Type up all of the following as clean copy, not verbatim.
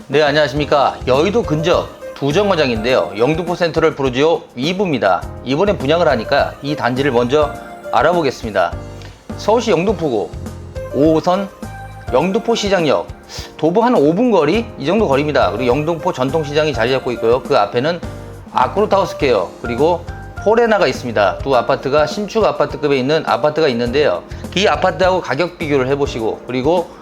네, 안녕하십니까. 여의도 근접 두 정거장인데요. 영등포 센트럴 프루지오 위브입니다. 이번에 분양을 하니까 이 단지를 먼저 알아보겠습니다. 서울시 영등포구 5호선 영등포 시장역 도보 한 5분 거리 이 정도 거리입니다. 그리고 영등포 전통시장이 자리 잡고 있고요. 그 앞에는 아크로타워스퀘어 그리고 포레나가 있습니다. 두 아파트가 신축 아파트급에 있는 아파트가 있는데요. 이 아파트하고 가격 비교를 해보시고 그리고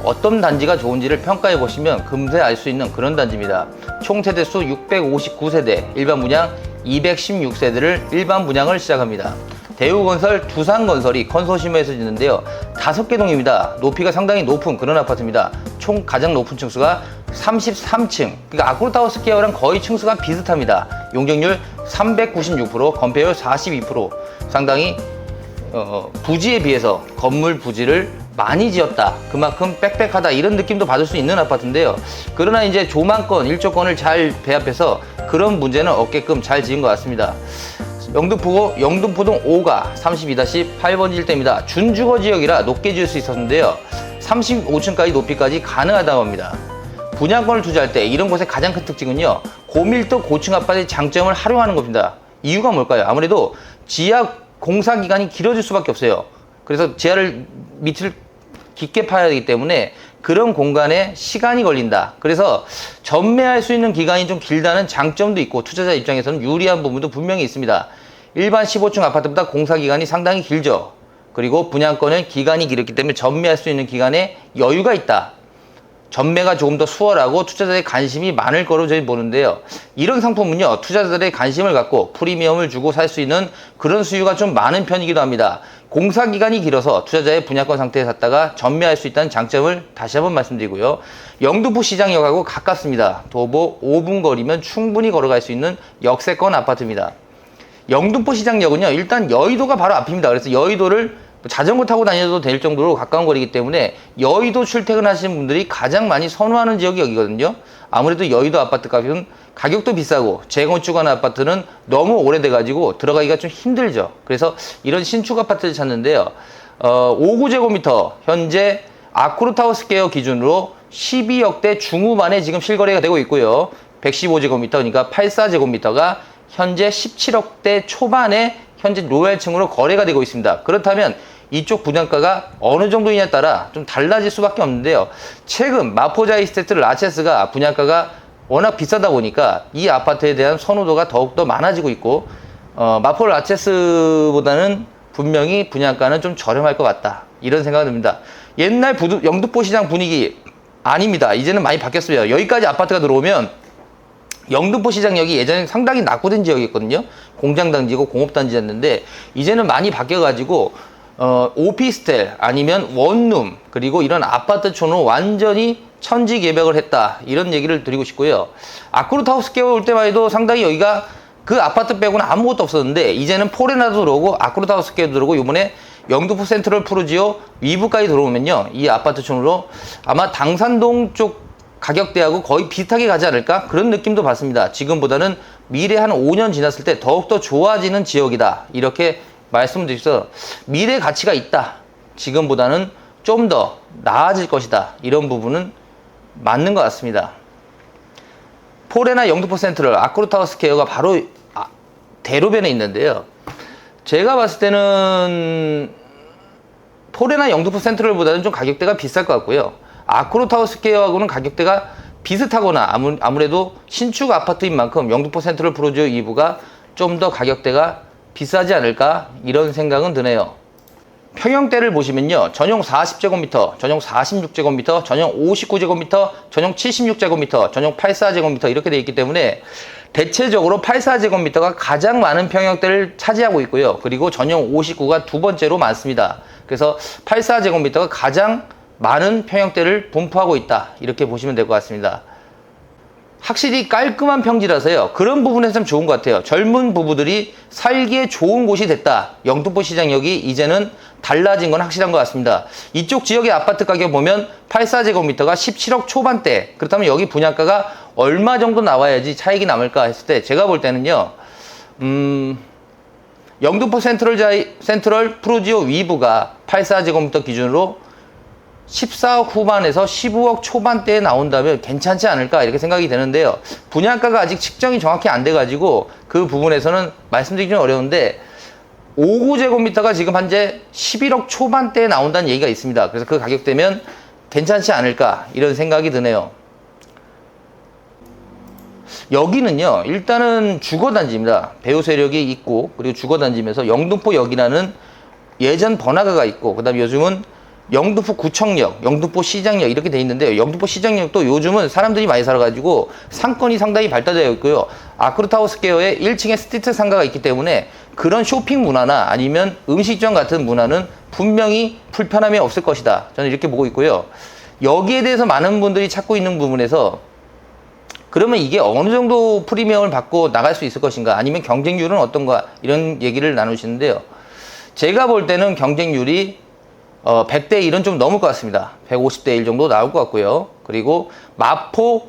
어떤 단지가 좋은지를 평가해 보시면 금세 알 수 있는 그런 단지입니다. 총 세대수 659세대, 일반 분양 216세대를 일반 분양을 시작합니다. 대우건설, 두산건설이 컨소시엄에서 짓는데요. 5개 동입니다. 높이가 상당히 높은 그런 아파트입니다. 총 가장 높은 층수가 33층. 그러니까 아크로타워스퀘어랑 거의 층수가 비슷합니다. 용적률 396%, 건폐율 42%. 상당히 부지에 비해서 건물 부지를 많이 지었다. 그만큼 빽빽하다. 이런 느낌도 받을 수 있는 아파트인데요. 그러나 이제 조망권, 일조권을 잘 배합해서 그런 문제는 없게끔 잘 지은 것 같습니다. 영등포구 영등포동 5가 32-8번지 일대입니다. 준주거 지역이라 높게 지을 수 있었는데요. 35층까지 높이까지 가능하다고 합니다. 분양권을 투자할 때 이런 곳의 가장 큰 특징은요. 고밀도 고층 아파트의 장점을 활용하는 겁니다. 이유가 뭘까요? 아무래도 지하 공사 기간이 길어질 수밖에 없어요. 그래서 지하를 밑을 깊게 파야 되기 때문에 그런 공간에 시간이 걸린다. 그래서 전매할 수 있는 기간이 좀 길다는 장점도 있고 투자자 입장에서는 유리한 부분도 분명히 있습니다. 일반 15층 아파트보다 공사 기간이 상당히 길죠. 그리고 분양권은 기간이 길었기 때문에 전매할 수 있는 기간에 여유가 있다. 전매가 조금 더 수월하고 투자자의 관심이 많을 거로 저희 보는데요. 이런 상품은요, 투자자들의 관심을 갖고 프리미엄을 주고 살 수 있는 그런 수요가 좀 많은 편이기도 합니다. 공사 기간이 길어서 투자자의 분양권 상태에 샀다가 전매할 수 있다는 장점을 다시 한번 말씀드리고요. 영등포 시장역하고 가깝습니다. 도보 5분 거리면 충분히 걸어갈 수 있는 역세권 아파트입니다. 영등포 시장역은요, 일단 여의도가 바로 앞입니다. 그래서 여의도를 자전거 타고 다녀도 될 정도로 가까운 거리이기 때문에 여의도 출퇴근하시는 분들이 가장 많이 선호하는 지역이 여기거든요. 아무래도 여의도 아파트 값은 가격도 비싸고 재건축하는 아파트는 너무 오래돼가지고 들어가기가 좀 힘들죠. 그래서 이런 신축 아파트를 찾는데요. 59제곱미터 현재 아크로타워스퀘어 기준으로 12억대 중후반에 지금 실거래가 되고 있고요. 115제곱미터 그러니까 84제곱미터가 현재 17억대 초반에 현재 로얄층으로 거래가 되고 있습니다. 그렇다면 이쪽 분양가가 어느 정도이냐에 따라 좀 달라질 수밖에 없는데요. 최근 마포자이스테트 라체스가 분양가가 워낙 비싸다 보니까 이 아파트에 대한 선호도가 더욱더 많아지고 있고 마포 라체스보다는 분명히 분양가는 좀 저렴할 것 같다. 이런 생각이 듭니다. 옛날 영등포 시장 분위기 아닙니다. 이제는 많이 바뀌었어요. 여기까지 아파트가 들어오면 영등포 시장역이 예전에 상당히 낙후된 지역이었거든요. 공장단지고 공업단지였는데 이제는 많이 바뀌어가지고 오피스텔 아니면 원룸 그리고 이런 아파트촌으로 완전히 천지개벽을 했다. 이런 얘기를 드리고 싶고요. 아크로타워스퀘어 올 때만 해도 상당히 여기가 그 아파트 빼고는 아무것도 없었는데 이제는 포레나도 들어오고 아크로타워스퀘어도 들어오고 이번에 영등포 센트럴 프루지오 위브까지 들어오면요. 이 아파트촌으로 아마 당산동 쪽 가격대하고 거의 비슷하게 가지 않을까? 그런 느낌도 받습니다. 지금보다는 미래 한 5년 지났을 때 더욱더 좋아지는 지역이다. 이렇게 말씀드려서 미래 가치가 있다. 지금보다는 좀 더 나아질 것이다. 이런 부분은 맞는 것 같습니다. 포레나 영등포 센트럴 아크로타워스퀘어가 바로 대로변에 있는데요. 제가 봤을 때는 포레나 영등포 센트럴보다는 좀 가격대가 비쌀 것 같고요. 아크로타워스퀘어하고는 가격대가 비슷하거나 아무래도 신축 아파트인 만큼 영등포 센트럴 프루지오 2부가 좀 더 가격대가 비싸지 않을까 이런 생각은 드네요. 평형대를 보시면요. 전용 40제곱미터, 전용 46제곱미터, 전용 59제곱미터, 전용 76제곱미터, 전용 84제곱미터 이렇게 되어 있기 때문에 대체적으로 84제곱미터가 가장 많은 평형대를 차지하고 있고요. 그리고 전용 59가 두 번째로 많습니다. 그래서 84제곱미터가 가장 많은 평형대를 분포하고 있다. 이렇게 보시면 될 것 같습니다. 확실히 깔끔한 평지라서요. 그런 부분에서 좀 좋은 것 같아요. 젊은 부부들이 살기에 좋은 곳이 됐다. 영등포 시장역이 이제는 달라진 건 확실한 것 같습니다. 이쪽 지역의 아파트 가격 보면 84제곱미터가 17억 초반대. 그렇다면 여기 분양가가 얼마 정도 나와야지 차익이 남을까 했을 때 제가 볼 때는요. 영등포 센트럴 프루지오 위브가 84제곱미터 기준으로 14억 후반에서 15억 초반대에 나온다면 괜찮지 않을까 이렇게 생각이 되는데요. 분양가가 아직 측정이 정확히 안 돼가지고 그 부분에서는 말씀드리기 좀 어려운데 5구제곱미터가 지금 현재 11억 초반대에 나온다는 얘기가 있습니다. 그래서 그 가격대면 괜찮지 않을까 이런 생각이 드네요. 여기는요, 일단은 주거단지입니다. 배우 세력이 있고, 그리고 주거단지면서 영등포역이라는 예전 번화가가 있고, 그 다음에 요즘은 영등포 구청역, 영등포 시장역 이렇게 돼 있는데요. 영등포 시장역도 요즘은 사람들이 많이 살아가지고 상권이 상당히 발달되어 있고요. 아크로타워 스퀘어에 1층에 스트리트 상가가 있기 때문에 그런 쇼핑 문화나 아니면 음식점 같은 문화는 분명히 불편함이 없을 것이다. 저는 이렇게 보고 있고요. 여기에 대해서 많은 분들이 찾고 있는 부분에서 그러면 이게 어느 정도 프리미엄을 받고 나갈 수 있을 것인가, 아니면 경쟁률은 어떤가, 이런 얘기를 나누시는데요. 제가 볼 때는 경쟁률이 100대 1은 좀 넘을 것 같습니다. 150대 1 정도 나올 것 같고요. 그리고 마포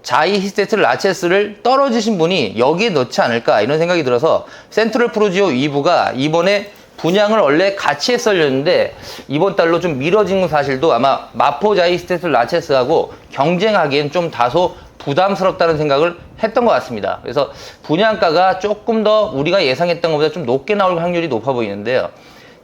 자이 히스테트 라체스를 떨어지신 분이 여기에 넣지 않을까 이런 생각이 들어서 센트럴 프루지오 2부가 이번에 분양을 원래 같이 했었는데 이번 달로 좀 미뤄진 사실도 아마 마포 자이 히스테트 라체스하고 경쟁하기엔 좀 다소 부담스럽다는 생각을 했던 것 같습니다. 그래서 분양가가 조금 더 우리가 예상했던 것보다 좀 높게 나올 확률이 높아 보이는데요.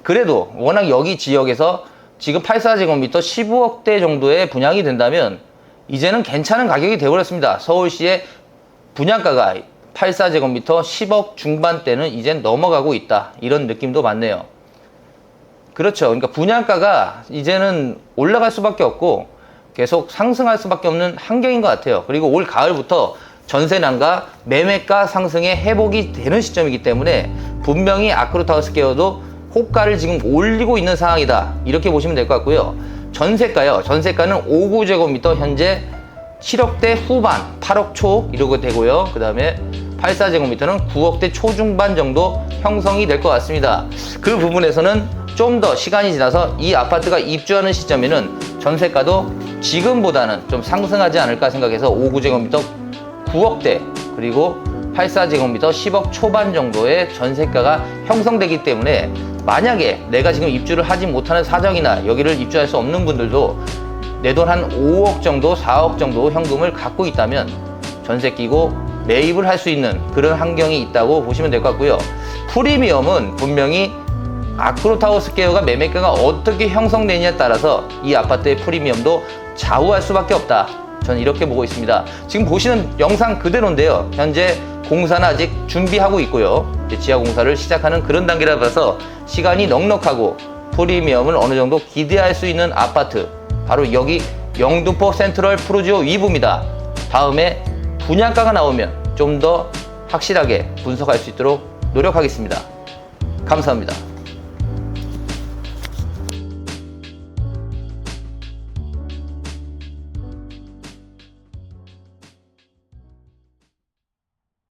그래도 워낙 여기 지역에서 지금 84제곱미터 15억대 정도의 분양이 된다면 이제는 괜찮은 가격이 되어버렸습니다. 서울시의 분양가가 84제곱미터 10억 중반대는 이젠 넘어가고 있다. 이런 느낌도 많네요. 그렇죠. 그러니까 분양가가 이제는 올라갈 수밖에 없고 계속 상승할 수밖에 없는 환경인 것 같아요. 그리고 올 가을부터 전세난과 매매가 상승에 회복이 되는 시점이기 때문에 분명히 아크로타워 스퀘어도 호가를 지금 올리고 있는 상황이다. 이렇게 보시면 될 것 같고요. 전세가요. 전세가는 5구제곱미터 현재 7억대 후반, 8억 초 이러고 되고요. 그 다음에 84제곱미터는 9억대 초중반 정도 형성이 될 것 같습니다. 그 부분에서는 좀 더 시간이 지나서 이 아파트가 입주하는 시점에는 전세가도 지금보다는 좀 상승하지 않을까 생각해서 5구제곱미터 9억대 그리고 84제곱미터 10억 초반 정도의 전세가가 형성되기 때문에 만약에 내가 지금 입주를 하지 못하는 사정이나 여기를 입주할 수 없는 분들도 내 돈 한 5억 정도, 4억 정도 현금을 갖고 있다면 전세 끼고 매입을 할 수 있는 그런 환경이 있다고 보시면 될 것 같고요. 프리미엄은 분명히 아크로타워 스퀘어가 매매가가 어떻게 형성되느냐에 따라서 이 아파트의 프리미엄도 좌우할 수밖에 없다. 저는 이렇게 보고 있습니다. 지금 보시는 영상 그대로인데요. 현재 공사는 아직 준비하고 있고요. 지하 공사를 시작하는 그런 단계라 봐서 시간이 넉넉하고 프리미엄을 어느 정도 기대할 수 있는 아파트, 바로 여기 영등포 센트럴 프루지오 2부입니다. 다음에 분양가가 나오면 좀 더 확실하게 분석할 수 있도록 노력하겠습니다. 감사합니다.